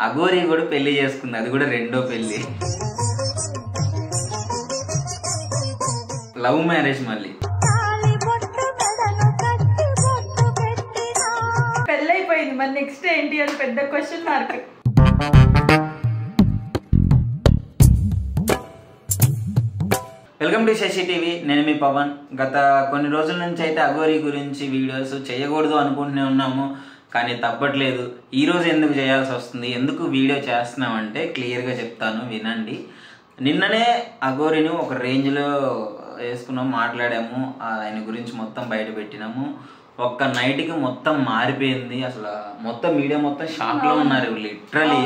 అఘోరి కూడా పెళ్లి చేసుకుంది, అది కూడా రెండో పెళ్లి. లవ్ మ్యారేజ్ మళ్ళీ. పెళ్ళైపోయింది, మరి నెక్స్ట్ ఏంటి అని పెద్ద question mark. Welcome to Shashi TV, నేను మీ పవన్. గత కొన్ని రోజుల నుంచి అయితే అఘోరి గురించి వీడియోస్ చేయకూడదు అనుకుంటూనే ఉన్నాము, కానీ తప్పట్లేదు. ఈరోజు ఎందుకు చేయాల్సి వస్తుంది, ఎందుకు వీడియో చేస్తున్నామంటే క్లియర్గా చెప్తాను, వినండి. నిన్ననే అఘోరిని ఒక రేంజ్లో వేసుకున్నాము, మాట్లాడాము, ఆయన గురించి మొత్తం బయట పెట్టినాము. ఒక్క నైట్కి మొత్తం మారిపోయింది. అసలు మొత్తం మీడియా మొత్తం షాక్లో ఉన్నారు. లిటరలీ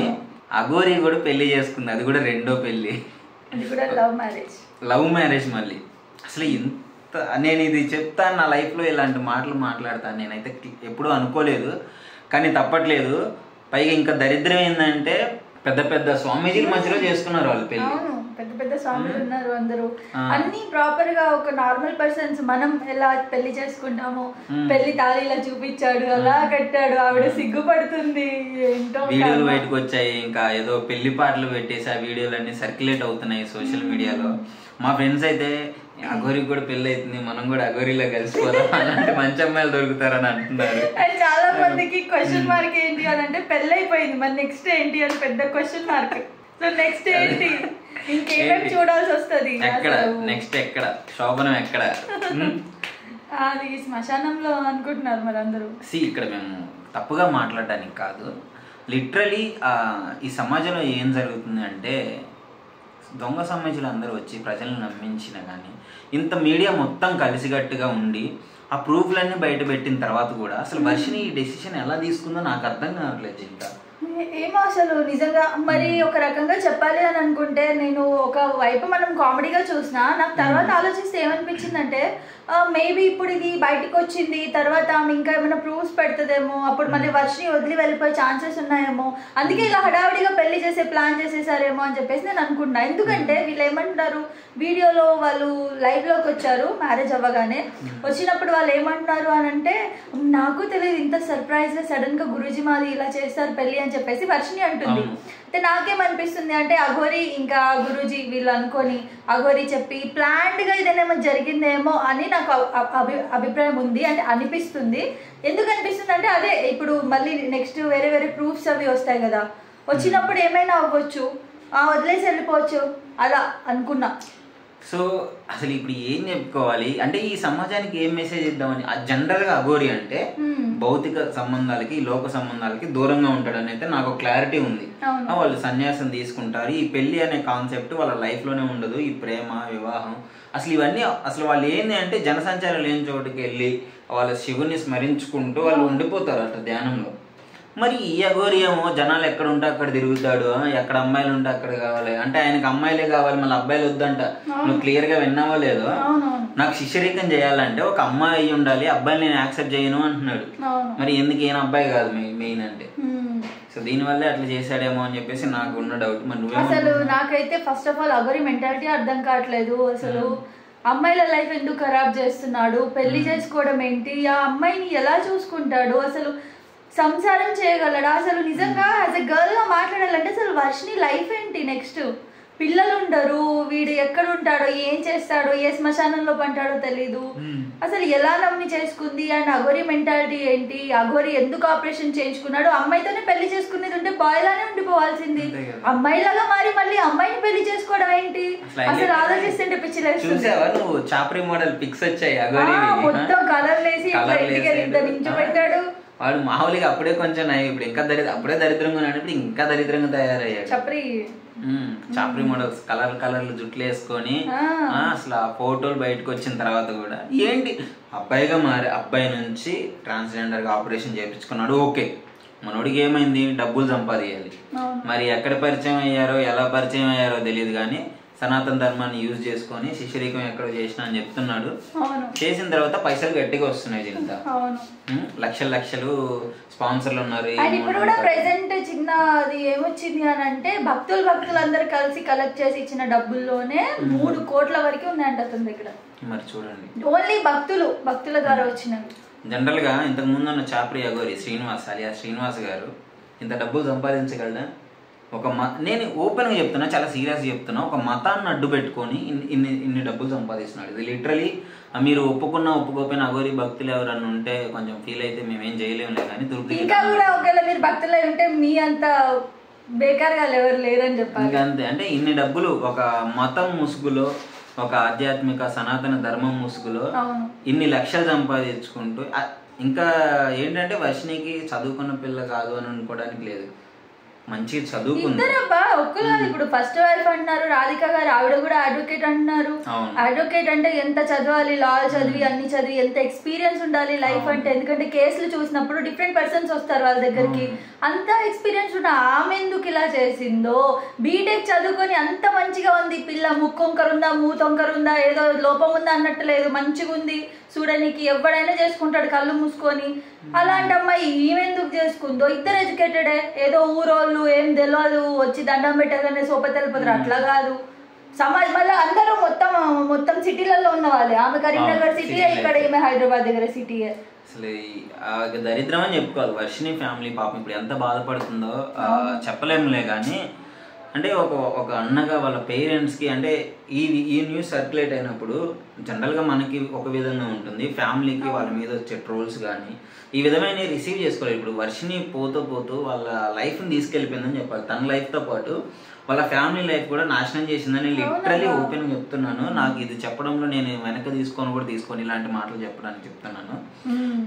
అఘోరి కూడా పెళ్లి చేసుకుంది, అది కూడా రెండో పెళ్లి. లవ్ మ్యారేజ్ మళ్ళీ. అసలు ఇంత నేను ఇది చెప్తాను, నా లైఫ్లో ఇలాంటి మాటలు మాట్లాడతాను నేనైతే ఎప్పుడూ అనుకోలేదు, కానీ తప్పట్లేదు. పైగా ఇంకా దరిద్రం ఏంటంటే పెద్ద పెద్ద స్వామీజీల మధ్యలో చేసుకున్నారు వాళ్ళు పెళ్లి. పెద్ద పెద్ద స్వాములు ఉన్నారు అందరూ, అన్ని ప్రాపర్ గా ఒక నార్మల్ పర్సన్స్ మనం ఎలా పెళ్లి చేసుకుంటామో, పెళ్లి తాళిలా చూపించాడు, అలా కట్టాడు. ఆవిడ సిగ్గుపడుతుంది, ఏంటో వీడియోలు బయటకు వచ్చాయి. ఇంకా ఏదో పెళ్లి పాటలు పెట్టేసి ఆ వీడియోలు అన్ని సర్క్యులేట్ అవుతున్నాయి సోషల్ మీడియాలో. మా ఫ్రెండ్స్ అయితే అఘోరికి కూడా పెళ్లి అవుతుంది, మనం కూడా అఘోరిలో కలిసిపోదాం, అలాంటి మంచి అమ్మాయిలు దొరుకుతారని అంటున్నారు. చాలా మందికి క్వశ్చన్ మార్క్ ఏంటి అని అంటే పెళ్లి అయిపోయింది, మరి నెక్స్ట్ ఏంటి అని పెద్ద క్వశ్చన్ మార్క్. సో నెక్స్ట్ ఏంటి, ఇంకేమేమి చూడాల్సి వస్తుంది, ఎక్కడ నెక్స్ట్ ఎక్కడ శోభనం ఎక్కడ, అది శ్మశానంలో అనుకుంటున్నారు మరి అందరూ. ఇక్కడ మేము తప్పుగా మాట్లాడడానికి కాదు, లిటరలీ ఈ సమాజంలో ఏం జరుగుతుంది అంటే దొంగ సమాజంలో అందరూ వచ్చి ప్రజలను నమ్మించిన కానీ ఇంత మీడియా మొత్తం కలిసికట్టుగా ఉండి ఆ ప్రూఫ్లన్నీ బయట పెట్టిన తర్వాత కూడా అసలు వర్షిని ఈ డెసిషన్ ఎలా తీసుకుందో నాకు అర్థం కావట్లేదు. ఇంకా ఏమో అసలు నిజంగా మరి ఒక రకంగా చెప్పాలి అని అనుకుంటే, నేను ఒక వైపు మనం కామెడీగా చూసినా, నాకు తర్వాత ఆలోచిస్తే ఏమనిపించిందంటే మేబీ ఇప్పుడు ఇది బయటకు వచ్చింది తర్వాత ఆమె ఇంకా ఏమైనా ప్రూఫ్స్ పెడుతుందేమో, అప్పుడు మళ్ళీ వర్షిని వదిలి వెళ్ళిపోయే ఛాన్సెస్ ఉన్నాయేమో, అందుకే ఇలా హడావిడిగా పెళ్లి చేసే ప్లాన్ చేసేసారేమో అని చెప్పేసి నేను అనుకుంటున్నా. ఎందుకంటే వీళ్ళు ఏమంటున్నారు, వీడియోలో వాళ్ళు లైవ్లోకి వచ్చారు మ్యారేజ్ అవ్వగానే, వచ్చినప్పుడు వాళ్ళు ఏమంటున్నారు అని అంటే, నాకు తెలియదు ఇంత సర్ప్రైజ్గా సడన్గా గురూజీ మాది ఇలా చేస్తారు పెళ్లి అని చెప్పేసి వర్షిని అంటుంది. అయితే నాకేమనిపిస్తుంది అంటే అఘోరి ఇంకా గురూజీ వీళ్ళు అనుకొని అఘోరి చెప్పి ప్లాన్డ్గా ఇదేమో జరిగిందేమో అని నాకు అభిప్రాయం ఉంది, అంటే అనిపిస్తుంది. ఎందుకు అనిపిస్తుంది అంటే అదే ఇప్పుడు మళ్ళీ నెక్స్ట్ వేరే వేరే ప్రూఫ్స్ అవి వస్తాయి కదా, వచ్చినప్పుడు ఏమైనా అవ్వచ్చు, వదిలేసి వెళ్ళిపోవచ్చు, అలా అనుకున్నా. సో అసలు ఇప్పుడు ఏం చెప్పుకోవాలి అంటే ఈ సమాజానికి ఏం మెసేజ్ ఇద్దామని. జనరల్గా అఘోరి అంటే భౌతిక సంబంధాలకి లోక సంబంధాలకి దూరంగా ఉంటాడని అయితే నాకు క్లారిటీ ఉంది. వాళ్ళు సన్యాసం తీసుకుంటారు, ఈ పెళ్లి అనే కాన్సెప్ట్ వాళ్ళ లైఫ్లోనే ఉండదు, ఈ ప్రేమ వివాహం అసలు ఇవన్నీ అసలు వాళ్ళు ఏంది అంటే జనసంచారం లేని చోటుకి వెళ్ళి వాళ్ళ శివుని స్మరించుకుంటూ వాళ్ళు ఉండిపోతారు అట్లా ధ్యానంలో. మరి ఈ అఘోరి ఏమో జనాలు ఎక్కడ ఉంటే అక్కడ తిరుగుతాడు, ఎక్కడ అమ్మాయిలు ఉంటే అక్కడ కావాలి అంటే ఆయనకు అమ్మాయిలే కావాలి, మళ్ళీ అబ్బాయిలు వద్దంట. నువ్వు క్లియర్ గా విన్నావో లేదో, నాకు శిష్యరీకం చేయాలంటే ఒక అమ్మాయి అయ్యి ఉండాలి, అబ్బాయిని నేను యాక్సెప్ట్ చేయను అంటున్నాడు. మరి ఎందుకు ఈయన అబ్బాయి కాదు మెయిన్ అంటే, సో దీనివల్లే అట్లా చేశాడేమో అని చెప్పేసి నాకు ఉన్న డౌట్. మరి అసలు నాకైతే first of all Aghori mentality అర్థం కావట్లేదు. అసలు అమ్మాయిల లైఫ్ ఎందుకు ఖరాబ్ చేస్తున్నాడు, పెళ్లి చేసుకోవడం ఏంటి, ఆ అమ్మాయిని ఎలా చూసుకుంటాడు, అసలు సంసారం చేయగలడా, అసలు నిజంగా యాజ్ ఎ గర్ల్ గా మాట్లాడాలంటే అసలు వర్షిని లైఫ్ ఏంటి, నెక్స్ట్ పిల్లలు ఉండరు, వీడు ఎక్కడ ఉంటాడో ఏం చేస్తాడో ఏ శ్మశానంలో పంటాడో తెలీదు, అసలు ఎలా నమ్మి చేసుకుంది, అండ్ అఘోరి మెంటాలిటీ ఏంటి, అఘోరి ఎందుకు ఆపరేషన్ చేయించుకున్నాడు, అమ్మాయితోనే పెళ్లి చేసుకునేది ఉంటే బాయ్ లానే ఉండిపోవాల్సింది, అమ్మాయిలాగా మారి మళ్ళీ అమ్మాయిని పెళ్లి చేసుకోవడం ఏంటి, అసలు ఆలోచిస్తుంటే పిచ్చిలేస్తుంది. చాప్రీ మోడల్ పిక్స్ వచ్చాయి, మొత్తం కలర్ లేసి నించు పెట్టాడు. వాడు మామూలుగా అప్పుడే కొంచెం ఇప్పుడు ఇంకా అప్పుడే దరిద్రంగా ఉన్నాడు, ఇప్పుడు ఇంకా దరిద్రంగా తయారయ్యాడు. చాప్రీ మోడల్స్ కలర్లు జుట్లు వేసుకొని అసలు ఆ ఫోటోలు బయటకు వచ్చిన తర్వాత కూడా ఏంటి అబ్బాయిగా మారి అబ్బాయి నుంచి ట్రాన్స్జెండర్ గా ఆపరేషన్ చేయించుకున్నాడు. ఓకే, మనోడికి ఏమైంది, డబ్బులు సంపాదించాలి. మరి ఎక్కడ పరిచయం అయ్యారో ఎలా పరిచయం అయ్యారో తెలియదు, కానీ సనాతన ధర్మాన్ని యూజ్ చేసుకొని శిష్యరీకం ఎక్కడ చేసినా అని చెప్తున్నాడు. చేసిన తర్వాత పైసలు గట్టిగా వస్తున్నాయి, దీంతో లక్షలు స్పాన్సర్లు ఉన్నారు. ఇప్పుడు కూడా ప్రెసెంట్ చిన్న అది ఏమొచ్చింది అని అంటే భక్తులందరూ కలిసి కలెక్ట్ చేసి ఇచ్చిన డబ్బుల్లోనే 3 కోట్ల వరకు ఉన్నాయంట అతని దగ్గర. మరి చూడండి, ఓన్లీ భక్తుల ద్వారా వచ్చినవి. జనరల్ గా ఇంతకు ముందు ఉన్న చాప్రీ అఘోరి శ్రీనివాస్ అలియా శ్రీనివాస్ గారు ఇంత డబ్బులు సంపాదించగలడా? నేను ఓపెన్గా చెప్తున్నా, చాలా సీరియస్గా చెప్తున్నా, ఒక మతాన్ని అడ్డు పెట్టుకొని ఇన్ని డబ్బులు సంపాదిస్తున్నాడు. ఇది లిటరలీ మీరు ఒప్పుకున్నా ఒప్పుకోపోయినా అఘోరి భక్తులు ఎవరన్నా ఉంటే కొంచెం ఫీల్ అయితే మేమేం చేయలేములే కానీ ఇంకా కూడా ఒకవేళ మీరు భక్తులు ఉంటే మీ అంత బేకార్గా ఎవరు లేరని చెప్పాలి. ఇంకా అంతే. అంటే ఇన్ని డబ్బులు ఒక మతం ముసుగులో, ఒక ఆధ్యాత్మిక సనాతన ధర్మం ముసుగులో ఇన్ని లక్షలు సంపాదించుకుంటూ, ఇంకా ఏంటంటే వర్షినికి చదువుకున్న పిల్ల కాదు అని అనుకోవడానికి లేదు, మంచిగా చదువుకుంది. ఒక్కరు కాదు, ఇప్పుడు ఫస్ట్ వైఫ్ అంటున్నారు రాధిక గారు, ఆవిడ కూడా అడ్వకేట్ అంటున్నారు. అడ్వకేట్ అంటే ఎంత చదవాలి, లా చదివి అన్ని చదివి ఎంత ఎక్స్పీరియన్స్ ఉండాలి లైఫ్ అంటే. ఎందుకంటే కేసులు చూసినప్పుడు డిఫరెంట్ పర్సన్స్ వస్తారు వాళ్ళ దగ్గరికి, అంత ఎక్స్పీరియన్స్ ఉన్న ఆమె ఎందుకు ఇలా చేసిందో. బీటెక్ చదువుకొని అంత మంచిగా ఉంది పిల్ల, ముక్కొంకరుందా మూతొంకరుందా ఏదో లోపం ఉందా అన్నట్టు లేదు, మంచిగా ఉంది చూడడానికి, ఎవడైనా చేసుకుంటాడు కళ్ళు మూసుకొని. అలాంటి అమ్మాయి ఈమెందుకు చేసుకుందో. ఇద్దరు ఎడ్యుకేటెడే, ఏదో ఊరోళ్ళు ఏం తెలియదు వచ్చి దండం పెట్టగానే సోపతి వెళ్ళిపోతారు, అట్లా కాదు. సమాజ్ మళ్ళీ అందరూ మొత్తం సిటీలలో ఉన్న వాళ్ళే. ఆమె కరీంనగర్ సిటీ, ఇక్కడ ఈమె హైదరాబాద్ దగ్గర సిటీ. అసలు దరిద్రం అని చెప్పుకోవాలి. వర్షిని ఫ్యామిలీ పాపం ఇప్పుడు ఎంత బాధపడుతుందో చెప్పలేములే. కానీ అంటే ఒక అన్నగా వాళ్ళ పేరెంట్స్కి, అంటే ఈ న్యూస్ సర్క్యులేట్ అయినప్పుడు జనరల్గా మనకి ఒక విధంగా ఉంటుంది, ఫ్యామిలీకి వాళ్ళ మీద వచ్చే ట్రోల్స్ కానీ ఈ విధమైన రిసీవ్ చేసుకోలేదు. ఇప్పుడు వర్షిని పోతూ వాళ్ళ లైఫ్ని తీసుకెళ్ళిపోయిందని చెప్పాలి. తన లైఫ్తో పాటు వాళ్ళ ఫ్యామిలీ లైఫ్ కూడా నాశనం చేసిందని లిటరలీ ఓపెన్గా చెప్తున్నాను. నాకు ఇది చెప్పడంలో నేను వెనక తీసుకొని ఇలాంటి మాటలు చెప్పడానికి చెప్తున్నాను.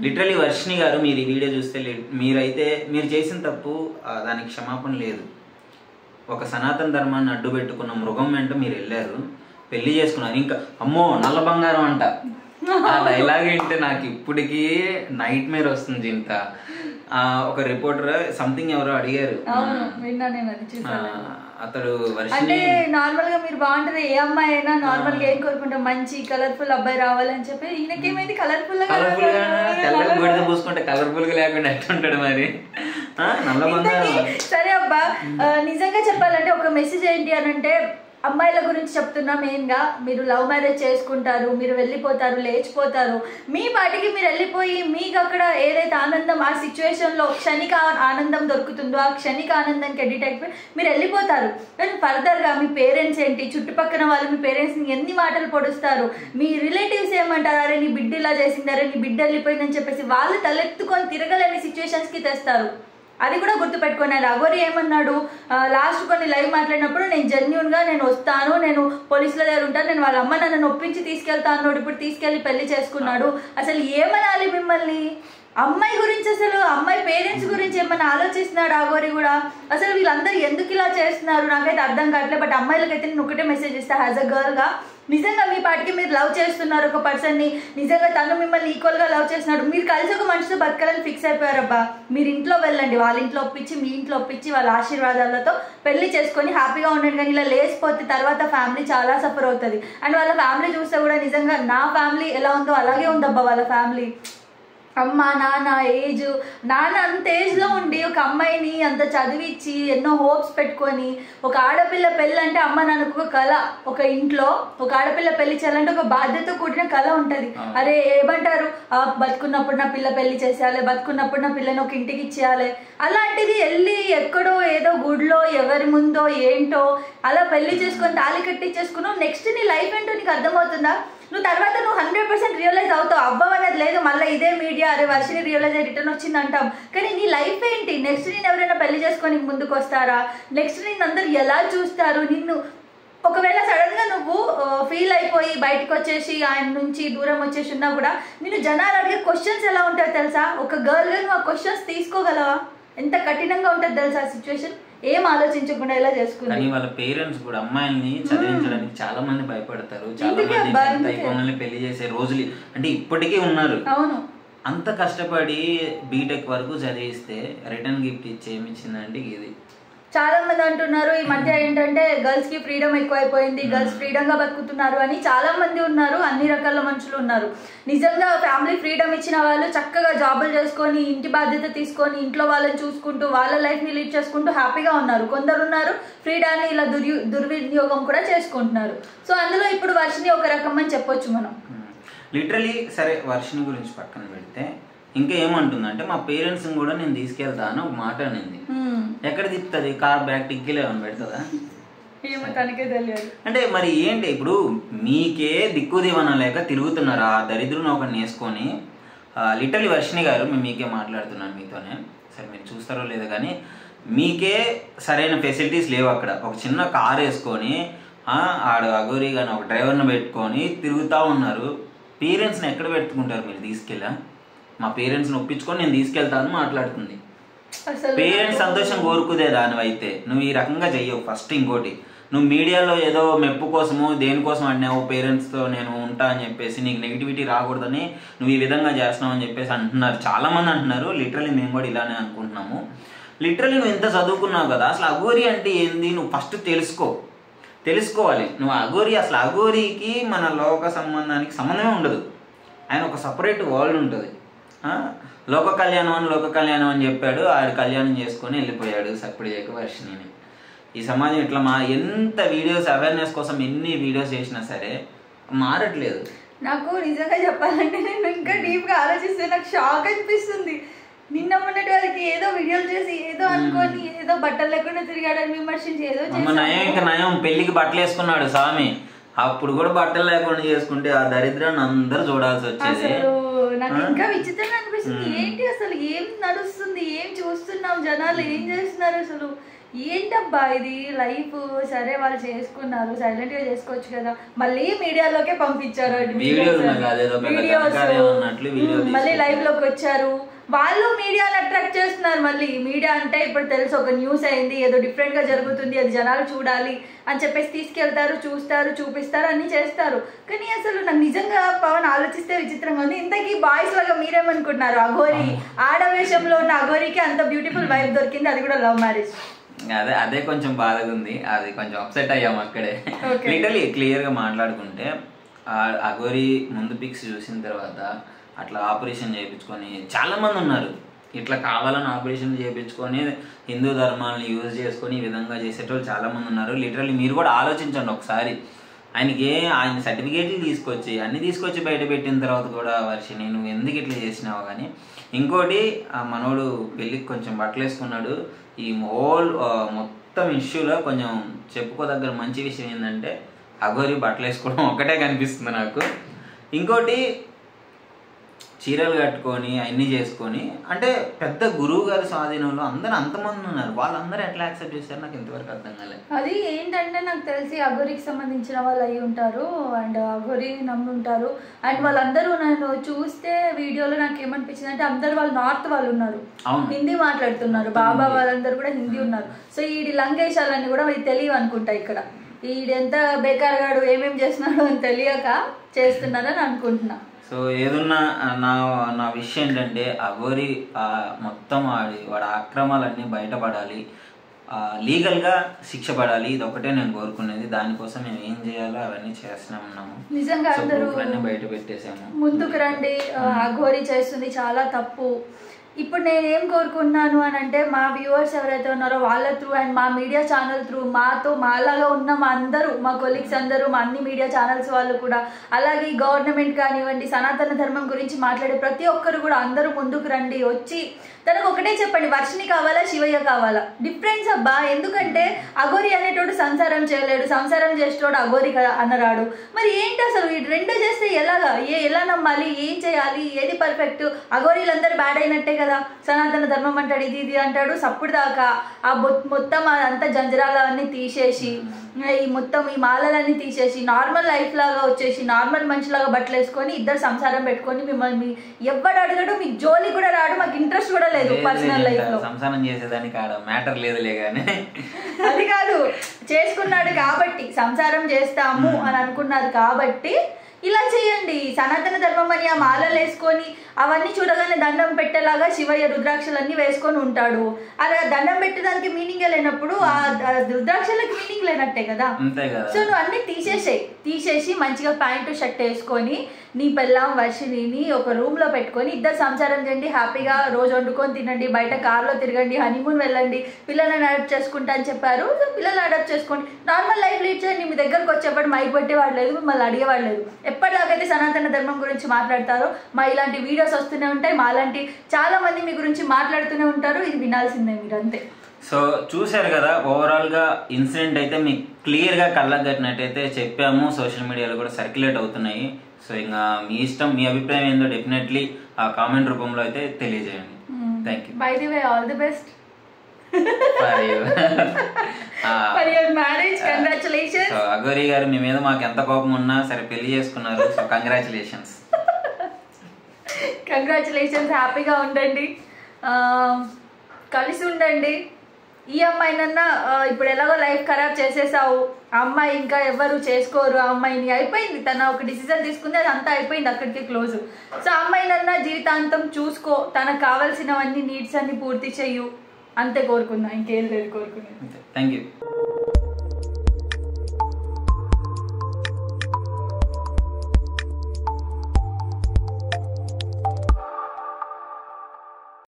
లిటరలీ వర్షిని గారు, మీరు ఈ వీడియో చూస్తే మీరు చేసిన తప్పు, దానికి క్షమాపణ లేదు. ఒక సనాతన ధర్మాన్ని అడ్డు పెట్టుకున్న మృగం వెంట మీరు వెళ్ళారు, పెళ్లి చేసుకున్నారు. ఇంకా అమ్మో నల్ల బంగారం అంట, ఆ డైలాగ్ ఏంటి నాకు ఇప్పటికీ నైట్ మేర్ వస్తుంది. ఇంకా ఒక రిపోర్టర్ సంథింగ్ ఎవరో అడిగారు, అతడు అంటే నార్మల్ గా మీరు బాగుంటారు, ఏ అమ్మాయి అయినా నార్మల్ గా ఏం కోరుకుంటాం, మంచి కలర్ఫుల్ అబ్బాయి రావాలని చెప్పి. ఈయనకేమైంది కలర్ఫుల్ గా తెల్లగా పూసుకుంటే కలర్ఫుల్ గా లేకుండా ఎట్టుంటాడు మరి. సరే అబ్బా, నిజంగా చెప్పాలంటే ఒక మెసేజ్ ఏంటి అని అంటే, అమ్మాయిల గురించి చెప్తున్నా మెయిన్గా, మీరు లవ్ మ్యారేజ్ చేసుకుంటారు, మీరు వెళ్ళిపోతారు, లేచిపోతారు, మీ పాటికి మీరు వెళ్ళిపోయి మీకు అక్కడ ఏదైతే ఆనందం ఆ సిచ్యువేషన్లో క్షణిక ఆనందం దొరుకుతుందో ఆ క్షణిక ఆనందానికి ఎడిట్ అయిపోయి మీరు వెళ్ళిపోతారు. కానీ ఫర్దర్గా మీ పేరెంట్స్ ఏంటి, చుట్టుపక్కల వాళ్ళు మీ పేరెంట్స్ని ఎన్ని మాటలు పొడుస్తారు, మీ రిలేటివ్స్ ఏమంటారు, అరే నీ బిడ్డ ఇలా చేసిందారే, నీ బిడ్డ వెళ్ళిపోయిందని చెప్పేసి వాళ్ళు తలెత్తుకొని తిరగలేని సిచ్యువేషన్స్కి తెస్తారు. అది కూడా గుర్తుపెట్టుకోండి. అఘోరి ఏమన్నాడు లాస్ట్ కొన్ని లైవ్ మాట్లాడినప్పుడు, నేను జెన్యూన్గా నేను వస్తాను, నేను పోలీసుల దగ్గర ఉంటాను, నేను వాళ్ళ అమ్మ నన్ను ఒప్పించి తీసుకెళ్తా అన్నాడు. ఇప్పుడు తీసుకెళ్లి పెళ్లి చేసుకున్నాడు. అసలు ఏమనాలి మిమ్మల్ని? అమ్మాయి గురించి, అసలు అమ్మాయి పేరెంట్స్ గురించి ఏమన్నా ఆలోచిస్తున్నాడు అఘోరి కూడా? అసలు వీళ్ళందరూ ఎందుకు ఇలా చేస్తున్నారు నాకైతే అర్థం కావట్లేదు. బట్ అమ్మాయిలకైతే నేను ఒకటే మెసేజ్ ఇస్తా, యాజ్ అ గర్ల్గా, నిజంగా మీ పాటికి మీరు లవ్ చేస్తున్నారు ఒక పర్సన్ని, నిజంగా తను మిమ్మల్ని ఈక్వల్గా లవ్ చేస్తున్నాడు, మీరు కలిసి ఒక మనిషితో బతకాలని ఫిక్స్ అయిపోయారబ్బా, మీరు ఇంట్లో వెళ్ళండి, వాళ్ళ ఇంట్లో ఒప్పించి మీ ఇంట్లో ఒప్పించి వాళ్ళ ఆశీర్వాదాలతో పెళ్లి చేసుకొని హ్యాపీగా ఉండండి. కానీ ఇలా లేచిపోతే తర్వాత ఫ్యామిలీ చాలా సఫర్ అవుతుంది. అండ్ వాళ్ళ ఫ్యామిలీ చూస్తే కూడా నిజంగా నా ఫ్యామిలీ ఎలా ఉందో అలాగే ఉందబ్బా వాళ్ళ ఫ్యామిలీ. అమ్మ నాన్న ఏజ్, నాన్న అంత ఏజ్లో ఉండి ఒక అమ్మాయిని అంత చదివించి ఎన్నో హోప్స్ పెట్టుకొని, ఒక ఆడపిల్ల పెళ్ళి అంటే అమ్మ నాన్నకు ఒక కళ, ఒక ఇంట్లో ఒక ఆడపిల్ల పెళ్లి చేయాలంటే ఒక బాధ్యత కూడిన కళ ఉంటుంది. అరే ఏమంటారు, బతుకున్నప్పుడు నా పిల్ల పెళ్లి చేసేయాలి, బతుకున్నప్పుడు నా పిల్లని ఒక ఇంటికి ఇచ్చేయాలి. అలాంటిది వెళ్ళి ఎక్కడో ఏదో గుడిలో ఎవరి ముందో ఏంటో అలా పెళ్లి చేసుకొని తాళి కట్టించేసుకున్నావు. నెక్స్ట్ నీ లైఫ్ ఏంటో నీకు అర్థమవుతుందా? నువ్వు తర్వాత నువ్వు 100% రియలైజ్ అవుతావు. అవ్వవనేది లేదు. మళ్ళీ ఇదే మీడియా అరే వర్షిని రియలైజ్ అయ్యి రిటర్న్ వచ్చింది అంటాం. కానీ నీ లైఫ్ ఏంటి? నెక్స్ట్ నేను ఎవరైనా పెళ్లి చేసుకొని ముందుకు వస్తారా? నెక్స్ట్ నేను అందరు ఎలా చూస్తారు నిన్ను? ఒకవేళ సడన్ గా నువ్వు ఫీల్ అయిపోయి బయటకు వచ్చేసి ఆయన నుంచి దూరం వచ్చేసి ఉన్నా కూడా నేను జనాలు అడిగే క్వశ్చన్స్ ఎలా ఉంటాయో తెలుసా? ఒక గర్ల్ గా నువ్వు ఆ క్వశ్చన్స్ తీసుకోగలవా? ఎంత కఠినంగా ఉంటుంది తెలుసా సిచ్యువేషన్? ఏం ఆలోచించకుండా ఎలా చేసుకున్నారు. కానీ వాళ్ళ పేరెంట్స్ కూడా అమ్మాయిల్ని చదివించడానికి చాలా మంది భయపడతారు. చాలా మంది పెళ్లి చేసే రోజులు అంటే ఇప్పటికీ ఉన్నారు. అవును, అంత కష్టపడి బీటెక్ వరకు చదివిస్తే రిటర్న్ గిఫ్ట్ ఇచ్చి ఏమి ఇచ్చిందంటే ఇది. చాలా మంది అంటున్నారు ఈ మధ్య ఏంటంటే గర్ల్స్ కి ఫ్రీడమ్ ఎక్కువైపోయింది, గర్ల్స్ ఫ్రీడమ్ గా బతుకుతున్నారు అని చాలా మంది ఉన్నారు. అన్ని రకాల మనుషులు ఉన్నారు. నిజంగా ఫ్యామిలీ ఫ్రీడమ్ ఇచ్చిన వాళ్ళు చక్కగా జాబులు చేసుకొని ఇంటి బాధ్యత తీసుకొని ఇంట్లో వాళ్ళని చూసుకుంటూ వాళ్ళ లైఫ్ ని లీడ్ చేసుకుంటూ హ్యాపీగా ఉన్నారు. కొందరు ఉన్నారు ఫ్రీడాన్ని ఇలా దుర్వినియోగం కూడా చేసుకుంటున్నారు. సో అందులో ఇప్పుడు వర్షిని ఒక రకం అని చెప్పొచ్చు మనం. లిటరలీ. సరే వర్షిని గురించి పక్కన పెడితే ఇంకా ఏమంటుందంటే మా పేరెంట్స్ కూడా నేను తీసుకెళ్తా అని ఒక మాట అనింది. ఎక్కడ తిప్పుతుంది? కార్ బ్యాగ్ టిక్కీలో ఏమైనా పెడుతుందా? అంటే మరి ఏంటి ఇప్పుడు మీకే దిక్కు దివన లేక తిరుగుతున్నారు ఆ దరిద్రుని ఒకరిని వేసుకొని. లిటరలీ వర్షిణి గారు మేము మీకే మాట్లాడుతున్నాను మీతోనే, సరే మీరు చూస్తారో లేదో కానీ మీకే సరైన ఫెసిలిటీస్ లేవు అక్కడ. ఒక చిన్న కార్ వేసుకొని ఆడు అగోరి కానీ ఒక డ్రైవర్ని పెట్టుకొని తిరుగుతూ ఉన్నారు. పేరెంట్స్ని ఎక్కడ పెట్టుకుంటారు మీరు తీసుకెళ్ళా? మా పేరెంట్స్ని ఒప్పించుకొని నేను తీసుకెళ్తాను మాట్లాడుతుంది. పేరెంట్స్ సంతోషం కోరుకుదే దానివైతే నువ్వు ఈ రకంగా చెయ్యవు. ఫస్ట్ ఇంకోటి, నువ్వు మీడియాలో ఏదో మెప్పు కోసము దేనికోసం అన్నావు, పేరెంట్స్తో నేను ఉంటా అని చెప్పేసి నీకు నెగిటివిటీ రాకూడదని నువ్వు ఈ విధంగా చేస్తున్నావు అని చెప్పేసి అంటున్నారు, చాలామంది అంటున్నారు. లిటరలీ మేము కూడా ఇలానే అనుకుంటున్నాము. లిటరలీ నువ్వు ఎంత చదువుకున్నావు కదా, అసలు అఘోరి అంటే ఏంది నువ్వు ఫస్ట్ తెలుసుకోవాలి. నువ్వు అఘోరి, అసలు అఘోరికి మన లోక సంబంధానికి సంబంధమే ఉండదు. ఆయన ఒక సపరేట్ వరల్డ్ ఉంటుంది. లోక కళ్యాణం అని చెప్పాడు, ఆడు కళ్యాణం చేసుకొని వెళ్ళిపోయాడు సప్పుడు చేయక వర్షిణిని. ఈ సమాజం ఇట్లా ఎంత వీడియోస్ అవేర్నెస్ కోసం ఎన్ని వీడియోస్ చేసినా సరే మారట్లేదు. నాకు నిజంగా చెప్పాలంటే నేను ఇంకా డీప్గా ఆలోచిస్తే నాకు షాక్ అనిపిస్తుంది. నిన్న మొన్నటి వారికి ఏదో వీడియోలు చేసి ఏదో అనుకొని ఏదో బట్టలు లేకుండా తిరిగాడని విమర్శించి ఏదో నయం పెళ్లికి బట్టలు వేసుకున్నాడు స్వామి, అప్పుడు కూడా బట్టలు లేకుండా చేసుకుంటే ఆ దరిద్రాన్ని అందరూ చూడాల్సి వచ్చేది. నాకు ఇంకా విచిత్రంగా అనిపిస్తుంది. ఏంటి అసలు ఏం నడుస్తుంది, ఏం చూస్తున్నాం, జనాలు ఏం చేస్తున్నారు, అసలు ఏంటబ్బా ఇది లైఫ్? సరే వాళ్ళు చేసుకున్నారు, సైలెంట్ గా చేసుకోవచ్చు కదా, మళ్ళీ మీడియాలోకే పంపించారు, మళ్ళీ లైవ్ లోకి వచ్చారు. వాళ్ళు మీడియాని అట్రాక్ట్ చేస్తున్నారు. మళ్ళీ మీడియా అంటే ఇప్పుడు తెలుసు, ఒక న్యూస్ అయింది, ఏదో డిఫరెంట్ గా జరుగుతుంది, అది జనాలు చూడాలి అని చెప్పేసి తీసుకెళ్తారు, చూస్తారు, చూపిస్తారు, అన్ని చేస్తారు. కానీ అసలు నాకు నిజంగా పవన్ ఆలోచిస్తే విచిత్రంగా ఉంది. ఇంతకీ బాయ్స్ లాగా మీరేమనుకుంటున్నారు? అఘోరి ఆడవేషంలో ఉన్న అఘోరికి అంత బ్యూటిఫుల్ వైఫ్ దొరికింది, అది కూడా లవ్ మ్యారేజ్. అదే కొంచెం బాధగా ఉంది, అది కొంచెం అప్సెట్ అయ్యాము అక్కడే. లిటరలీ క్లియర్ గా మాట్లాడుకుంటే అఘోరి ముందు పిక్స్ చూసిన తర్వాత అట్లా ఆపరేషన్ చేయించుకొని చాలా మంది ఉన్నారు. ఇట్లా కావాలని ఆపరేషన్ చేయించుకొని హిందూ ధర్మాలను యూజ్ చేసుకొని ఈ విధంగా చేసేటోళ్ళు చాలా మంది ఉన్నారు. లిటరలీ మీరు కూడా ఆలోచించండి ఒకసారి. ఆయన సర్టిఫికేట్లు తీసుకొచ్చి బయట పెట్టిన తర్వాత కూడా వర్షిణి నువ్వు ఎందుకు ఇట్లా చేసినావు కానీ. ఇంకోటి ఆ మనోడు పెళ్ళికి కొంచెం బట్టలు వేసుకున్నాడు. ఈ మొత్తం ఇష్యూలో కొంచెం చెప్పుకోదగ్గర మంచి విషయం ఏంటంటే అఘోరి బట్టలు వేసుకోవడం ఒక్కటే కనిపిస్తుంది నాకు. ఇంకోటి చీరలు కట్టుకొని అన్నీ చేసుకొని, అంటే పెద్ద గురువు గారి స్వాధీనంలో అందరూ అంతమంది ఉన్నారు, వాళ్ళందరూ ఎట్లా యాక్సెప్ట్ చేశారు నాకు ఇంతవరకు అర్థం కాలేదు. అది ఏంటంటే నాకు తెలిసి అఘోరికి సంబంధించిన వాళ్ళు అయి ఉంటారు అండ్ అఘోరి నమ్మి ఉంటారు. అండ్ వాళ్ళందరూ నన్ను చూస్తే వీడియోలో నాకు ఏమనిపించింది అంటే అందరు వాళ్ళు నార్త్ వాళ్ళు ఉన్నారు, హిందీ మాట్లాడుతున్నారు, బాబా వాళ్ళందరూ కూడా హిందీ ఉన్నారు. సో ఈ లంకేశాలన్నీ కూడా మీకు తెలియవు అనుకుంటా. ఇక్కడ ఈడెంత బేకార్గాడు ఏమేమి చేస్తున్నాడు అని తెలియక చేస్తున్నారని అనుకుంటున్నా. సో ఏదున్నా నా విషయం ఏంటంటే అఘోరి మొత్తం వాడి అక్రమాలన్నీ బయటపడాలి, లీగల్గా శిక్ష పడాలి, ఇది ఒకటే నేను కోరుకునేది. దానికోసం మేము ఏం చేయాలో అవన్నీ చేస్తూనే ఉన్నాము. నిజంగా అందరూ బయట పెట్టేసాము. ముందుకు రండి, అఘోరి చేస్తుంది చాలా తప్పు. ఇప్పుడు నేను ఏం కోరుకుంటున్నాను అని అంటే మా వ్యూవర్స్ ఎవరైతే ఉన్నారో వాళ్ళ త్రూ అండ్ మా మీడియా ఛానల్ త్రూ మాలాగా ఉన్న మా అందరూ, మా కొలీగ్స్ అందరూ, మా అన్ని మీడియా ఛానల్స్ వాళ్ళు కూడా, అలాగే గవర్నమెంట్ కానివ్వండి, సనాతన ధర్మం గురించి మాట్లాడే ప్రతి ఒక్కరు కూడా అందరూ ముందుకు రండి. వచ్చి తనకు ఒకటే చెప్పండి, వర్షిణి కావాలా శివయ్య కావాలా, డిఫరెన్స్ అబ్బా. ఎందుకంటే అఘోరి అనేటోడు సంసారం చేయలేడు, సంసారం చేసేటోడు అఘోరి అనరాడు. మరి ఏంటి అసలు ఈ రెండు చేస్తే ఎలాగా, ఎలా నమ్మాలి, ఏం చేయాలి, ఏది పర్ఫెక్ట్? అఘోరీలందరూ బ్యాడ్ అయినట్టే కదా. సనాతన ధర్మం అంటాడు, ఇది అంటాడు. సప్పుడు దాకా ఆ మొత్తం అదంతా జంజరాలన్నీ తీసేసి, ఈ మాలలన్నీ తీసేసి నార్మల్ లైఫ్ లాగా వచ్చేసి నార్మల్ మనిషిలాగా బట్టలు వేసుకొని ఇద్దరు సంసారం పెట్టుకొని మిమ్మల్ని ఎవ్వడు అడగడు, మీకు జోలి కూడా రాడు, మాకు ఇంట్రెస్ట్ కూడా లేదు పర్సనల్ లైఫ్ లో. సంసారం చేసేదానికి మ్యాటర్ లేదులే కానీ అది కాదు, చేసుకున్నాడు కాబట్టి సంసారం చేస్తాము అని అనుకున్నారు కాబట్టి ఇలా చేయండి. సనాతన ధర్మం అని ఆ మాలలు వేసుకొని అవన్నీ చూడగానే దండం పెట్టేలాగా శివయ్య రుద్రాక్షలన్నీ వేసుకొని ఉంటాడు. అలా దండం పెట్టేదానికి మీనింగ్ లేనప్పుడు ఆ రుద్రాక్షలకి మీనింగ్ లేనట్టే కదా. సో నువ్వు అన్ని తీసేసి మంచిగా ప్యాంటు షర్ట్ వేసుకొని నీ పెళ్ళాం వర్షిణిని ఒక రూమ్ లో పెట్టుకొని ఇద్దరు సంసారం చేయండి, హ్యాపీగా రోజు వండుకొని తినండి, బయట కార్లో తిరగండి, హనీమూన్ వెళ్ళండి, పిల్లల్ని అడాప్ట్ చేసుకుంటా అని చెప్పారు. పిల్లల్ని అడాప్ట్ చేసుకోండి, నార్మల్ లైఫ్ లీడ్ చేయండి. మీ దగ్గరకు వచ్చేప్పుడు మైక్ పెట్టేవాడు లేదు, మిమ్మల్ని అడిగేవాడు లేదు. ఎప్పటిలాగైతే సనాతన ధర్మం గురించి మాట్లాడతారో మా ఇలాంటి వీడియోస్ వస్తూనే ఉంటాయి, మా లాంటి చాలా మంది మీ గురించి మాట్లాడుతూనే ఉంటారు. ఇది వినాల్సిందే మీరు, అంతే. సో చూశారు కదా, ఓవరాల్గా ఇన్సిడెంట్ అయితే మీకు క్లియర్గా కళ్ళకు కట్టినట్టయితే చెప్పాము, సోషల్ మీడియాలో కూడా సర్క్యులేట్ అవుతున్నాయి. సో ఇంకా మీ ఇష్టం, మీ అభిప్రాయం ఏందో డెఫినెట్లీ ఆ కామెంట్ రూపంలో అయితే తెలియజేయండి. Thank you. By the way, all the best for your marriage. Congratulations. So Aghori గారు, మీ మీద మాకు ఎంత కోపం ఉన్నా సరే పెళ్లి చేసుకున్నారు. So congratulations. కంగ్రాచులేషన్స్. హ్యాపీగా ఉండండి, కలిసి ఉండండి. ఈ అమ్మాయినన్నా ఇప్పుడు ఎలాగో లైఫ్ ఖరాబ్ చేసేసావు, ఆ అమ్మాయి ఇంకా ఎవరు చేసుకోరు ఆ అమ్మాయిని, అయిపోయింది. తన ఒక డిసిజన్ తీసుకుంది, అది అంతా అయిపోయింది, అక్కడికి క్లోజ్. సో ఆ అమ్మాయినన్నా జీవితాంతం చూసుకో, తనకు కావాల్సినవన్నీ నీడ్స్ అన్ని పూర్తి చెయ్యు, అంతే కోరుకున్నా, ఇంకేం లేదు కోరుకున్నా. Thank you.